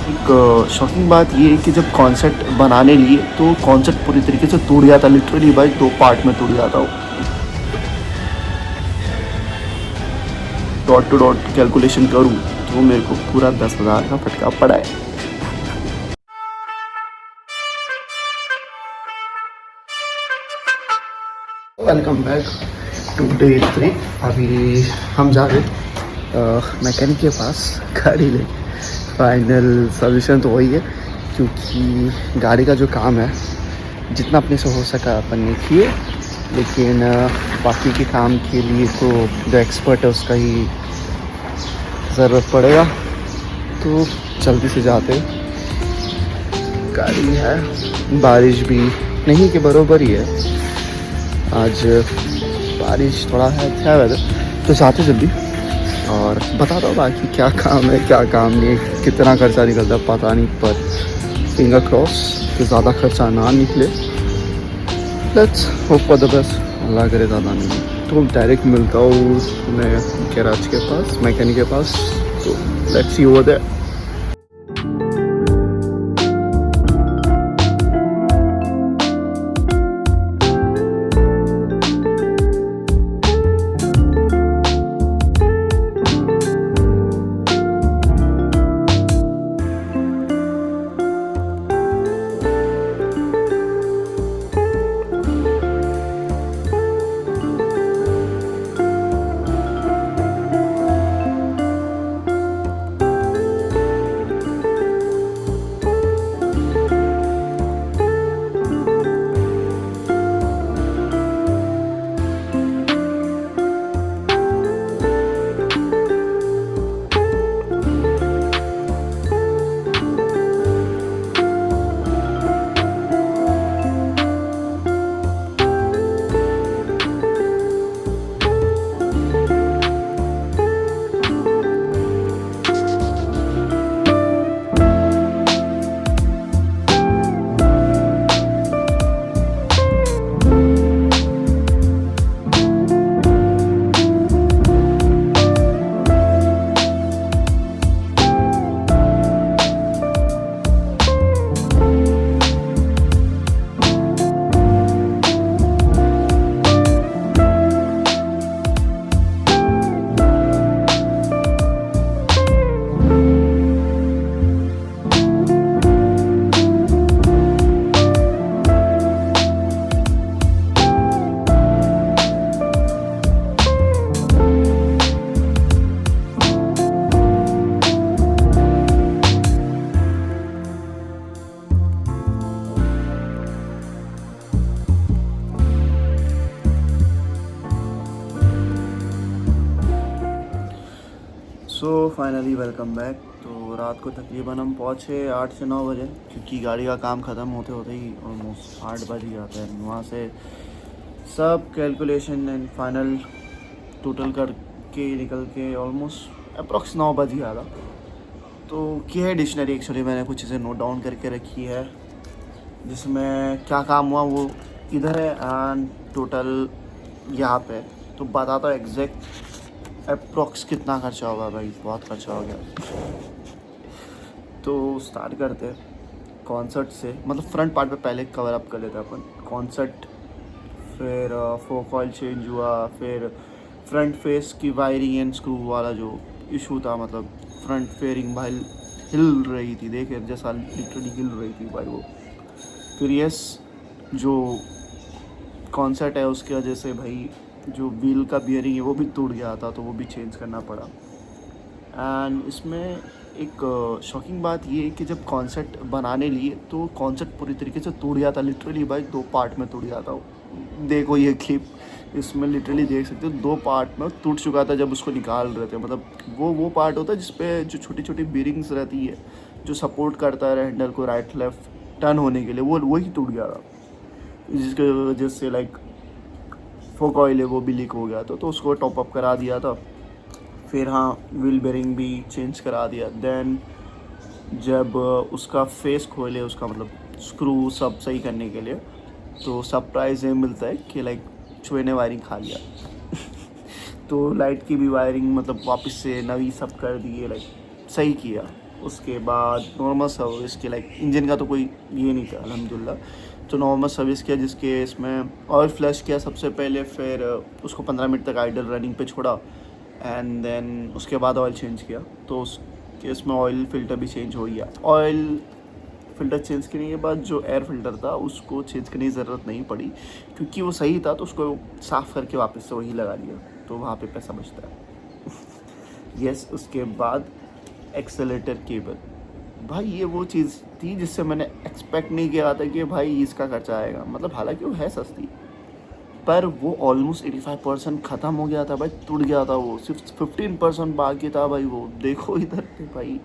एक शॉकिंग बात ये है कि जब कॉन्सेप्ट बनाने लिए तो कॉन्सेप्ट पूरी तरीके से टूट गया था। लिटरली भाई 2 पार्ट में टूट गया था वो। डॉट टू डॉट कैलकुलेशन करूँ तो मेरे को पूरा 10,000 का फटका पड़ा है। Welcome back to day 3। अभी हम जा रहे मैकेनिक के पास गाड़ी ले। फाइनल सॉल्यूशन तो वही है, क्योंकि गाड़ी का जो काम है जितना अपने से हो सका अपन ने किए, लेकिन बाकी के काम के लिए तो जो एक्सपर्ट है उसका ही ज़रूरत पड़ेगा। तो जल्दी से जाते। गाड़ी है, बारिश भी नहीं के बराबर ही है। आज बारिश थोड़ा है, अच्छा वेदर, तो जाते जल्दी और बताता हूँ बाकी क्या काम है क्या काम नहीं है, कितना खर्चा निकलता पता नहीं, पर फिंगर क्रॉस कि ज़्यादा खर्चा ना निकले। Let's hope for the best, Allah करे ज़्यादा नहीं। तो डायरेक्ट मिलता हूँ मैं गैराज के पास, मैकेनिक के पास। तो let's see over there. So finally welcome back. तो रात को तकरीबन हम पहुँचे 8 से 9 बजे, क्योंकि गाड़ी का काम ख़त्म होते होते ही ऑलमोस्ट 8 बज ही जाता है। वहाँ से सब कैलकुलेशन एंड फाइनल टोटल करके निकल के ऑलमोस्ट अप्रॉक्स 9 बज गया था। तो की है डिक्शनरी, एक्चुअली मैंने कुछ चीज़ें नोट डाउन करके रखी है जिसमें क्या काम हुआ वो इधर है एंड टोटल यहाँ पे। तो बताता हूँ एग्जैक्ट अप्रॉक्स कितना खर्चा होगा। भाई बहुत खर्चा हो गया। तो स्टार्ट करते कॉन्सर्ट से, मतलब फ्रंट पार्ट पे पहले कवर अप कर लेते हैं अपन। कॉन्सर्ट, फिर फोक ऑयल चेंज हुआ, फिर फ्रंट फेस की वायरिंग एंड स्क्रू वाला जो इशू था, मतलब फ्रंट फेयरिंग भाई हिल रही थी, देखे जैसा लिटरली हिल रही थी भाई वो। फिर यस, जो कॉन्सर्ट है उसकी वजह से भाई जो व्हील का बियरिंग है वो भी टूट गया था, तो वो भी चेंज करना पड़ा। एंड इसमें एक शॉकिंग बात ये है कि जब कॉन्सेप्ट बनाने लिए तो कॉन्सेप्ट पूरी तरीके से टूट गया था। लिटरली भाई 2 पार्ट में टूट गया था। देखो ये क्लिप, इसमें लिटरली देख सकते हो 2 पार्ट में टूट चुका था जब उसको निकाल रहे थे। मतलब वो पार्ट होता है जिसपे जो छोटी छोटी बीरिंग्स रहती है जो सपोर्ट करता है हैंडल को राइट लेफ्ट टर्न होने के लिए, वही टूट गया था, जिसके वजह से लाइक फोक ऑयल है वो भी लीक हो गया था। तो उसको टॉप अप करा दिया था। फिर हाँ, व्हील बेरिंग भी चेंज करा दिया। देन जब उसका फेस खोले, उसका मतलब स्क्रू सब सही करने के लिए, तो सरप्राइज ये मिलता है कि लाइक चूहे ने वायरिंग खा लिया। तो लाइट की भी वायरिंग मतलब वापस से नवी सब कर दी है, लाइक सही किया। उसके बाद नॉर्मल सर्विस की, लाइक इंजन का तो कोई ये नहीं था अल्हम्दुलिल्लाह। तो नॉर्मल सर्विस किया जिसके इसमें ऑयल फ्लश किया सबसे पहले, फिर उसको 15 मिनट तक आइडल रनिंग पे छोड़ा एंड देन उसके बाद ऑयल चेंज किया। तो उसके इसमें ऑयल फ़िल्टर भी चेंज हो गया। ऑयल फ़िल्टर चेंज करने के बाद जो एयर फ़िल्टर था उसको चेंज करने की ज़रूरत नहीं पड़ी, क्योंकि वो सही था। तो उसको साफ़ करके वापस से वही लगा लिया, तो वहाँ पे पैसा बचता है। यस, उसके बाद एक्सेलेरेटर केबल, भाई ये वो चीज़ थी जिससे मैंने एक्सपेक्ट नहीं किया था कि भाई इसका खर्चा आएगा। मतलब हालांकि वो है सस्ती, पर वो ऑलमोस्ट 85% ख़त्म हो गया था भाई, टूट गया था वो। सिर्फ 15% बाकी था भाई। वो देखो इधर पे भाई,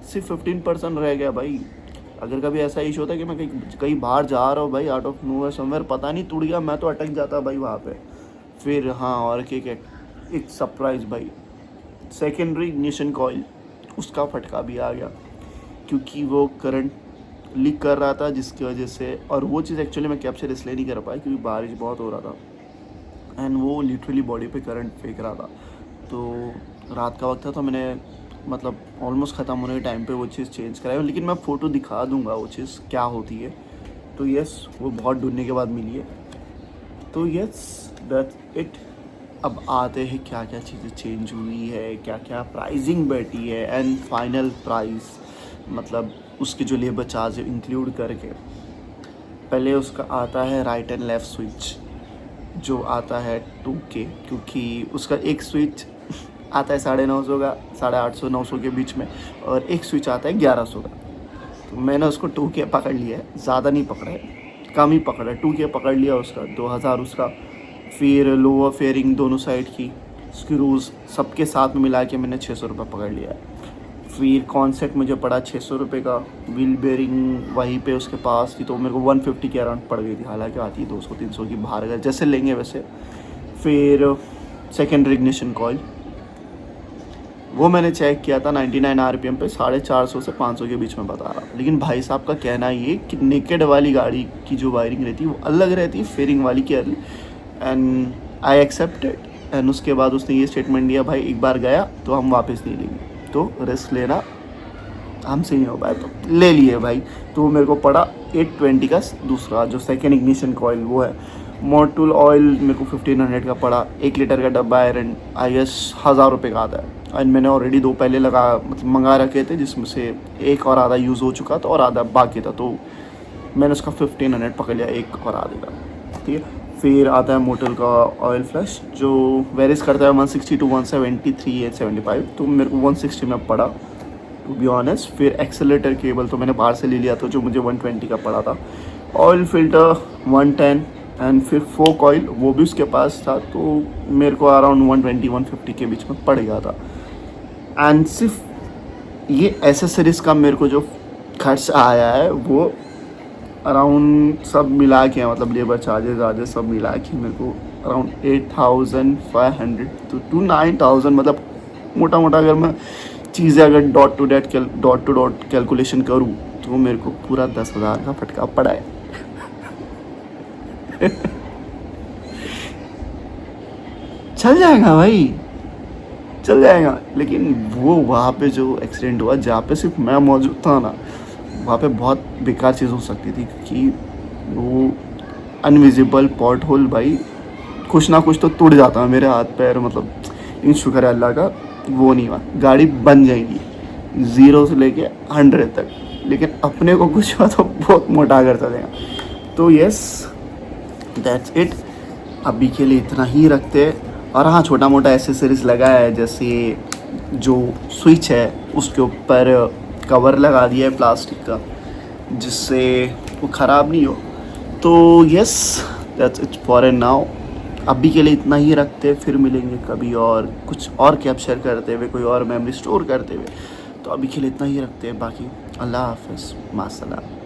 सिर्फ 15% रह गया भाई। अगर कभी ऐसा इशू होता है कि मैं कहीं बाहर जा रहा हूँ भाई, आउट ऑफ नोवेयर समवेयर, पता नहीं टूट गया, मैं तो अटक जाता भाई वहाँ पे। फिर हाँ, और एक सरप्राइज़ भाई, सेकेंडरी इग्निशन कॉइल उसका फटका भी आ गया, क्योंकि वो करंट लीक कर रहा था जिसकी वजह से। और वो चीज़ एक्चुअली मैं कैप्चर इसलिए नहीं कर पाया क्योंकि बारिश बहुत हो रहा था एंड वो लिटरली बॉडी पे करंट फेंक रहा था। तो रात का वक्त था, तो मैंने मतलब ऑलमोस्ट ख़त्म होने के टाइम पे वो चीज़ चेंज कराई। लेकिन मैं फ़ोटो दिखा दूंगा वो चीज़ क्या होती है। तो यस, वो बहुत ढूंढने के बाद मिली है। तो यस, दैट्स इट। अब आते हैं क्या क्या चीज़ें चेंज हुई है, क्या क्या प्राइसिंग बैठी है एंड फाइनल प्राइस, मतलब उसके जो लेबर चार्ज इंक्लूड करके। पहले उसका आता है राइट एंड लेफ़्ट स्विच, जो आता है 2K, क्योंकि उसका एक स्विच आता है 950 का, 850 900 के बीच में, और एक स्विच आता है 1100 का। तो मैंने उसको 2K पकड़ लिया है, ज़्यादा नहीं पकड़ा है, कम ही पकड़ा है। 2K पकड़ लिया उसका, 2000 उसका। फिर लोअर फेयरिंग दोनों साइड की स्क्रूज़ सबके साथ में मिला के मैंने 600 रुपये पकड़ लिया है। फिर कॉन्सेप्ट मुझे पड़ा 600 रुपये का। व्हील बेयरिंग वहीं पे उसके पास थी, तो मेरे को 150 के अराउंड पड़ गई थी। हालांकि आती है 200-300 की, बाहर अगर जैसे लेंगे वैसे। फिर सेकेंडरी इग्निशन कॉइल, वो मैंने चेक किया था 99 RPM पे 450 से 500 के बीच में बता रहा। लेकिन भाई साहब का कहना ये कि नेकेड वाली गाड़ी की जो वायरिंग रहती है वो अलग रहती है फेयरिंग वाली की अलग, एंड आई एक्सेप्टेड। एंड उसके बाद उसने ये स्टेटमेंट दिया, भाई एक बार गया तो हम वापस नहीं लेंगे, तो रिस्क लेना हमसे नहीं हो पाया, तो ले लिए भाई। तो मेरे को पड़ा 820 का दूसरा जो सेकेंड इग्निशन कॉइल वो है। मोटूल ऑयल मेरे को 1500 का पड़ा। 1 लीटर का डब्बा है, आई गेस 1000 रुपये का आता है। एंड मैंने ऑलरेडी 2 पहले मतलब मंगा रखे थे, जिसमें से एक और आधा यूज़ हो चुका था और आधा बाकी था। तो मैंने उसका 1500 पकड़ लिया, एक और आधे का, ठीक है। फिर आता है मोटल का ऑयल फ्लश, जो वेरीज करता है 160 to 173 या 75। तो मेरे को 160 में पड़ा, टू बी ऑनेस्ट। फिर एक्सेलेरेटर केबल तो मैंने बाहर से ले लिया था, जो मुझे 120 का पड़ा था। ऑयल फिल्टर 110, एंड फिर फोक ऑयल वो भी उसके पास था, तो मेरे को अराउंड 120-150 के बीच में पड़ गया था। एंड सिर्फ ये एसेसरीज़ का मेरे को जो खर्च आया है वो अराउंड सब मिला के, मतलब लेबर चार्जेस सब मिला के मेरे को अराउंड 8500 टू 9000, मतलब मोटा मोटा अगर मैं चीज़ें अगर डॉट टू डॉट कैलकुलेशन करूँ तो मेरे को पूरा 10,000 का फटका पड़ा है। चल जाएगा भाई, चल जाएगा। लेकिन वो वहाँ पे जो एक्सीडेंट हुआ जहाँ पे सिर्फ मैं मौजूद था ना, वहाँ पे बहुत बेकार चीज़ हो सकती थी, क्योंकि वो अनविजिबल पॉट होल भाई, कुछ ना कुछ तो टूट जाता है मेरे हाथ पैर, मतलब इन शुक्र है अल्लाह का वो नहीं हुआ। गाड़ी बन जाएगी 0 से लेके 100 तक, लेकिन अपने को कुछ हुआ तो बहुत मोटा कर देगा। तो यस, दैट्स इट। अभी के लिए इतना ही रखते हैं। और हाँ, छोटा मोटा एसेसरीज लगा है, जैसे जो स्विच है उसके ऊपर कवर लगा दिया है प्लास्टिक का, जिससे वो ख़राब नहीं हो। तो yes, that's it for a now. अभी के लिए इतना ही रखते, फिर मिलेंगे कभी और कुछ और कैप्चर करते हुए, कोई और मेमोरी स्टोर करते हुए। तो अभी के लिए इतना ही रखते हैं, बाकी अल्लाह हाफ़िज़, मास्सलाम।